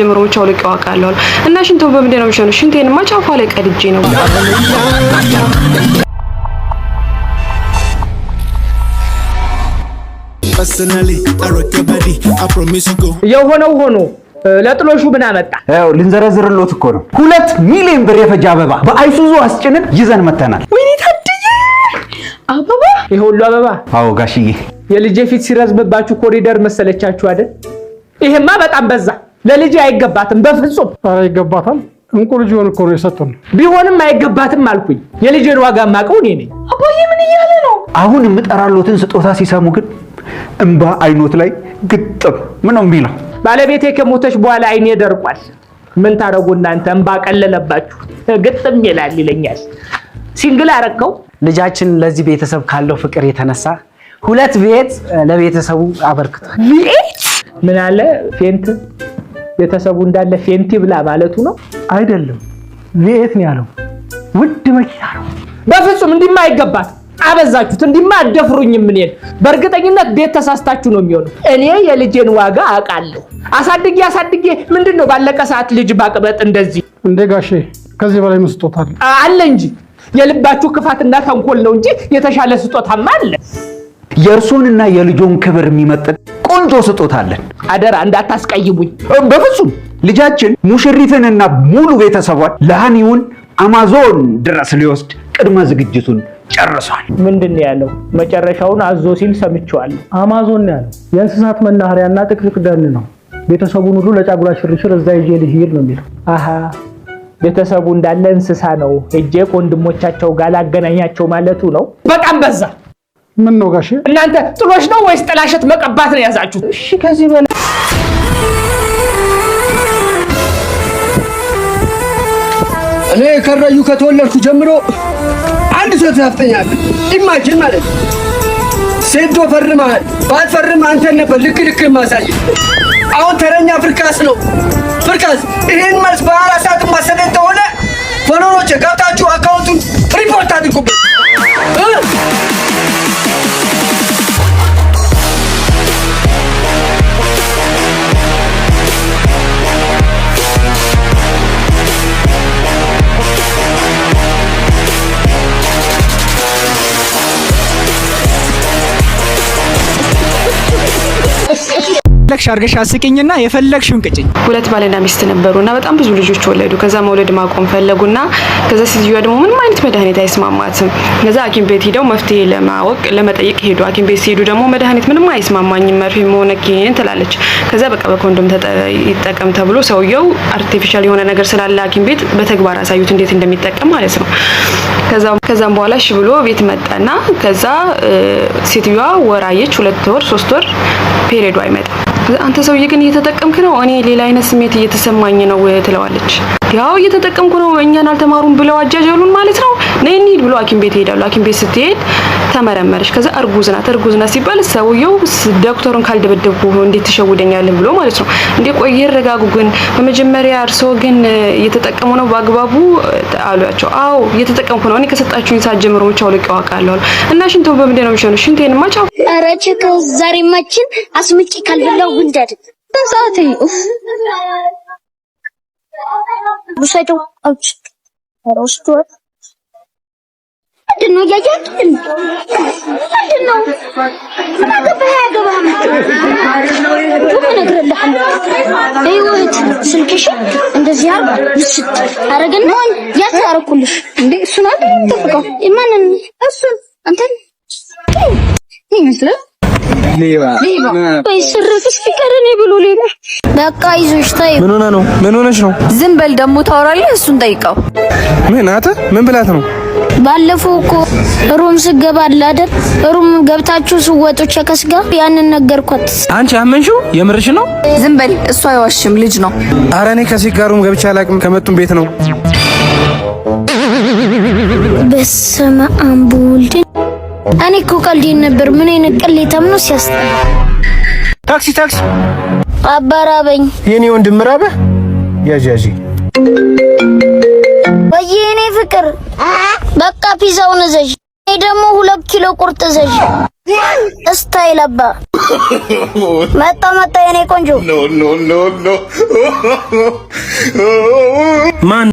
ጀምሮች አውልቀው አቃለሁ እና ሽንቶ በምንድነው የሚሸነው? ሽንቴንማ ጫፏ ላይ ቀድጄ ነው። የሆነው ሆኖ ለጥሎሹ ምን አመጣ? ያው ልንዘረዝርሎት እኮ ነው 2 ሚሊዮን ብር የፈጀ አበባ በአይሱዙ አስጭነን ይዘን መተናል። ወይኔ ታድዬ አበባ! ይሄ ሁሉ አበባ? አዎ ጋሽዬ፣ የልጄ ፊት ሲረዝምባችሁ ኮሪደር መሰለቻችሁ አይደል? ይሄማ በጣም በዛ። ለልጄ አይገባትም በፍጹም። ኧረ ይገባታል። እንቁ ልጅ ሆነ እኮ ነው የሰጡን። ቢሆንም አይገባትም አልኩኝ። የልጄን ዋጋ ማቀው እኔ ነኝ። አባዬ ምን እያለ ነው? አሁን የምጠራሎትን ስጦታ ሲሰሙ ግን እንባ አይኖት ላይ ግጥም ምን ነው የሚለው? ባለቤቴ ከሞተች በኋላ አይኔ ደርቋል። ምን ታረጉ እናንተ? እንባ ቀለለባችሁ ግጥም ይለኛል። ሲንግል አረከው። ልጃችን ለዚህ ቤተሰብ ካለው ፍቅር የተነሳ 2 ቤት ለቤተሰቡ አበርክቷል። ምን አለ ፌንት ቤተሰቡ እንዳለ ፌንቲ ብላ ማለቱ ነው አይደለም? ቤት ነው ያለው። ውድ መኪና ነው። በፍጹም እንዲማ አይገባት። አበዛችሁት። እንዲማ አደፍሩኝም። ምን ይል በእርግጠኝነት ቤት ተሳስታችሁ ነው የሚሆነው። እኔ የልጄን ዋጋ አውቃለሁ። አሳድጌ ምንድነው ባለቀ ሰዓት ልጅ ባቅበጥ እንደዚህ እንደ ጋሼ ከዚህ በላይ መስጦታል አለ እንጂ የልባችሁ ክፋትና ተንኮል ነው እንጂ የተሻለ ስጦታማ አለ። የእርሱንና የልጆን ክብር የሚመጥን ቆንጆ ስጦታ አለን። አደራ እንዳታስቀይሙኝ። በፍጹም ልጃችን ሙሽሪትንና ሙሉ ቤተሰቧን ለሃኒውን አማዞን ድረስ ሊወስድ ቅድመ ዝግጅቱን ጨርሷል። ምንድነው ያለው? መጨረሻውን አዞ ሲል ሰምቼዋለሁ። አማዞን ነው ያለው። የእንስሳት መናኸሪያና ጥቅጥቅ ደን ነው። ቤተሰቡን ሁሉ ለጫጉላ ሽርሽር እዛ ይዤ ልሂድ ነው የሚለው። አሃ ቤተሰቡ እንዳለ እንስሳ ነው። እጄ ወንድሞቻቸው ጋር ላገናኛቸው ማለቱ ነው። በጣም በዛ። ምን ነው ጋሼ? እናንተ ጥሎሽ ነው ወይስ ጥላሸት መቀባት ነው ያዛችሁት? እሺ ከዚህ በላይ እኔ ከረዩ ከተወለድኩ ጀምሮ አንድ ሰው ታፍተኛል። ኢማጂን ማለት ሴዶ ፈርማል ባትፈርም አንተ ነበር ልክ ማሳይ። አሁን ተረኛ ፍርካስ ነው። ፍርካስ ይሄን መልስ በአራት ሰዓት ማሰደድ ተሆነ ፎሎሮች ገብታችሁ አካውንቱን ሪፖርት አድርጉበት። ለክሽ አርገሽ አስቂኝና የፈለግሽውን ቅጭኝ። 2 ባልና ሚስት ነበሩና በጣም ብዙ ልጆች ወለዱ። ከዛ መውለድ ማቆም ፈለጉና ከዛ ሲዝዩ ደግሞ ምንም አይነት መድኃኒት አይስማማትም። ከዛ ሐኪም ቤት ሄደው መፍትሄ ለማወቅ ለመጠየቅ ሄዱ። ሐኪም ቤት ሲሄዱ ደግሞ መድኃኒት ምንም አይስማማኝም መርፌም ሆነ ኪኒን ትላለች። ከዛ በቃ በኮንዶም ይጠቀም ተብሎ ሰውየው አርቲፊሻል የሆነ ነገር ስላለ ሐኪም ቤት በተግባር አሳዩት እንዴት እንደሚጠቀም ማለት ነው። ከዛም በኋላ እሺ ብሎ ቤት መጣና ከዛ ሴትዮዋ ወራየች 2 ወር 3 ወር ፔሪዮዱ አይመጣም። አንተ ሰውዬ ግን እየተጠቀምክ ነው፣ እኔ ሌላ አይነት ስሜት እየተሰማኝ ነው ትለዋለች። ያው እየተጠቀምኩ ነው እኛን አልተማሩም ብለው አጃጀሉን ማለት ነው። ነይ እንሂድ ብሎ ሐኪም ቤት ሄዳሉ። ሐኪም ቤት ስትሄድ ተመረመረች። ከዛ እርጉዝ ናት ሲባል ሰውየው ዶክተሩን ካልደበደብኩ እንዴት ትሸውደኛለህ ብሎ ማለት ነው። እንዴ ቆይ ይረጋጉ፣ ግን በመጀመሪያ እርሶ ግን እየተጠቀሙ ነው በአግባቡ አሏቸው። አዎ እየተጠቀምኩ ነው፣ እኔ ከሰጣችሁኝ ሰዓት ጀምሮ አውልቀው አቃለሁ እና ሽንቶ በምንድን ነው የሚሸነው? ሽንቴንማ ጫው አረች ከዛሬ ማችን አስምጪ ካልበላው ጉንዳድ በሳቴ ውሰደው አውጭ አሮስቶ ምንድነው ያያችሁን? ምንድነው ምን አገባህ? ህይወት ስልክሽ እንደዚህ አረገና ያታረኩልሽ እንዴ? እሱን አይደል ተፈቀው ማንን እሱን አንተን ይመስላል ሌባ ስርቅስ ፍቅርን ብሎ ሌላ በቃ ይዞሽ ታይ። ምን ሆነሽ ነው? ዝም በል ደግሞ ታወራለህ። እሱን ጠይቀው። ምን ምን ብላት ነው? ባለፈው እኮ ሩም ስገባ አይደል? ሩም ገብታችሁ ስወጡ ቸከስጋ ያንን ነገርኳት። አንቺ አመንሽው? የምርሽ ነው? ዝም በል እሱ አይዋሽም፣ ልጅ ነው። ኧረ እኔ ከሲጋሩም ገብቼ አላውቅም። ከመጡም ቤት ነው። በስመ አብ ወልድ። እኔ እኮ ቀልዴን ነበር። ምን አይነት ቅሌታም ነው ሲያስጠላ። ታክሲ አባራበኝ። የኔ ወንድም ራበህ? ያጂ ወይኔ ፍቅር በቃ ፒዛውን እዘዥ። እኔ ደግሞ 2 ኪሎ ቁርጥ እዘዥ። ስታይል አባ መጣ የኔ ቆንጆ ማን